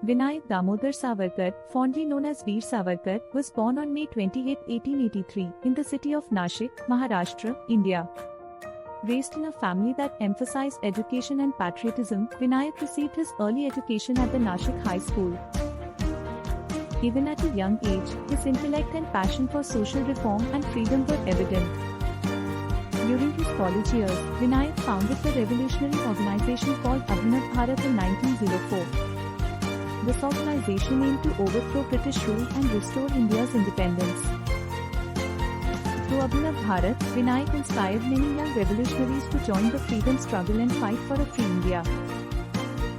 Vinayak Damodar Savarkar, fondly known as Veer Savarkar, was born on May 28, 1883, in the city of Nashik, Maharashtra, India. Raised in a family that emphasized education and patriotism, Vinayak received his early education at the Nashik High School. Even at a young age, his intellect and passion for social reform and freedom were evident. During his college years, Vinayak founded the revolutionary organization called Abhinav Bharat in 1904. This organization aimed to overthrow British rule and restore India's independence. Through Abhinav Bharat, Vinayak inspired many young revolutionaries to join the freedom struggle and fight for a free India.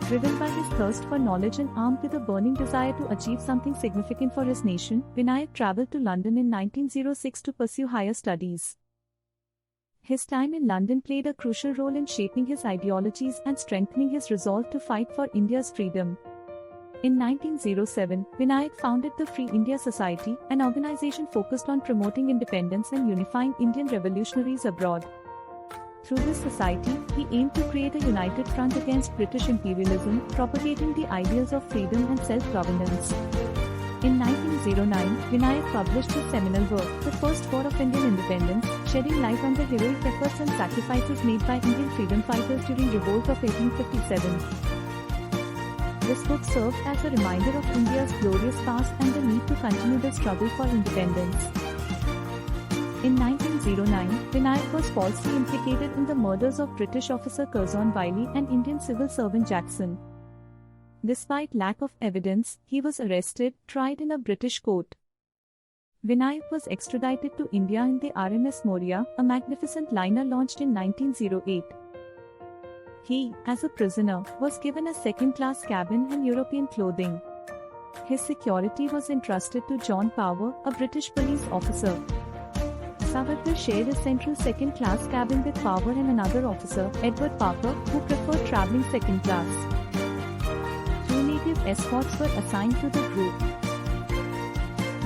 Driven by his thirst for knowledge and armed with a burning desire to achieve something significant for his nation, Vinayak travelled to London in 1906 to pursue higher studies. His time in London played a crucial role in shaping his ideologies and strengthening his resolve to fight for India's freedom. In 1907, Vinayak founded the Free India Society, an organization focused on promoting independence and unifying Indian revolutionaries abroad. Through this society, he aimed to create a united front against British imperialism, propagating the ideals of freedom and self-governance. In 1909, Vinayak published his seminal work, The First War of Indian Independence, shedding light on the heroic efforts and sacrifices made by Indian freedom fighters during revolt of 1857. This book served as a reminder of India's glorious past and the need to continue the struggle for independence. In 1909, Vinayak was falsely implicated in the murders of British officer Curzon Wiley and Indian civil servant Jackson. Despite lack of evidence, he was arrested, tried in a British court. Vinayak was extradited to India in the RMS Moria, a magnificent liner launched in 1908. He, as a prisoner, was given a second-class cabin and European clothing. His security was entrusted to John Power, a British police officer. Savarkar shared a central second-class cabin with Power and another officer, Edward Parker, who preferred travelling second class. Two native escorts were assigned to the group.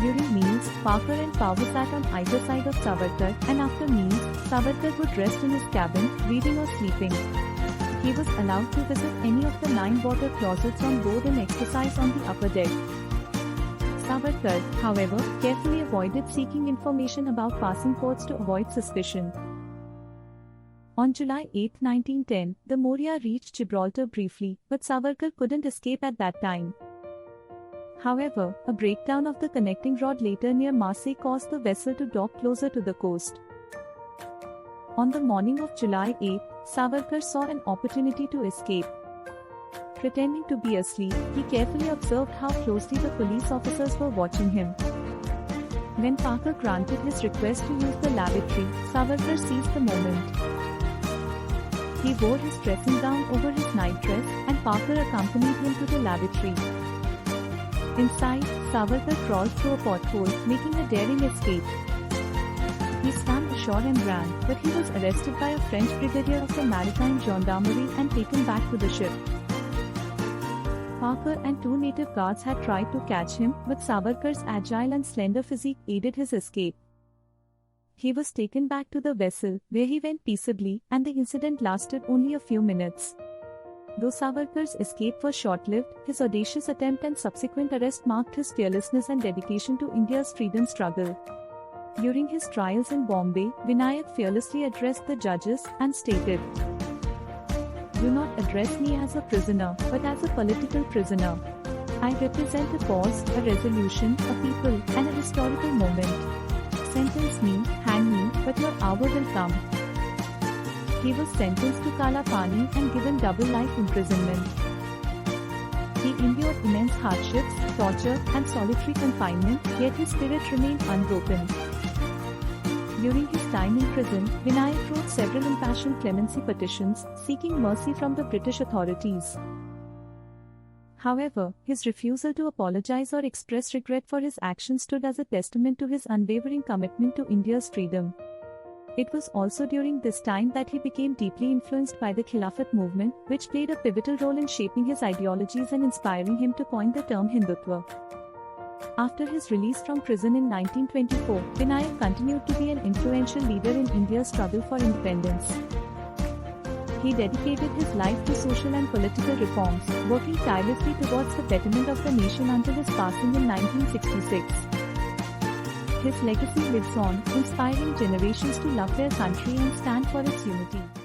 During meals, Parker and Power sat on either side of Savarkar, and after meals, Savarkar would rest in his cabin, reading or sleeping. He was allowed to visit any of the 9 water closets on board and exercise on the upper deck. Savarkar, however, carefully avoided seeking information about passing ports to avoid suspicion. On July 8, 1910, the Moria reached Gibraltar briefly, but Savarkar couldn't escape at that time. However, a breakdown of the connecting rod later near Marseille caused the vessel to dock closer to the coast. On the morning of July 8, Savarkar saw an opportunity to escape. Pretending to be asleep, he carefully observed how closely the police officers were watching him. When Parker granted his request to use the lavatory, Savarkar seized the moment. He wore his dressing gown over his nightdress, and Parker accompanied him to the lavatory. Inside, Savarkar crawled through a porthole, making a daring escape. He swam ashore and ran, but he was arrested by a French brigadier of the Maritime Gendarmerie and taken back to the ship. Parker and 2 native guards had tried to catch him, but Savarkar's agile and slender physique aided his escape. He was taken back to the vessel, where he went peaceably, and the incident lasted only a few minutes. Though Savarkar's escape was short-lived, his audacious attempt and subsequent arrest marked his fearlessness and dedication to India's freedom struggle. During his trials in Bombay, Vinayak fearlessly addressed the judges and stated, "Do not address me as a prisoner, but as a political prisoner. I represent a cause, a resolution, a people, and a historical moment. Sentence me, hang me, but your hour will come." He was sentenced to Kala Pani and given double life imprisonment. He endured immense hardships, torture, and solitary confinement, yet his spirit remained unbroken. During his time in prison, Vinayak wrote several impassioned clemency petitions, seeking mercy from the British authorities. However, his refusal to apologize or express regret for his actions stood as a testament to his unwavering commitment to India's freedom. It was also during this time that he became deeply influenced by the Khilafat movement, which played a pivotal role in shaping his ideologies and inspiring him to coin the term Hindutva. After his release from prison in 1924, Vinayak continued to be an influential leader in India's struggle for independence. He dedicated his life to social and political reforms, working tirelessly towards the betterment of the nation until his passing in 1966. His legacy lives on, inspiring generations to love their country and stand for its unity.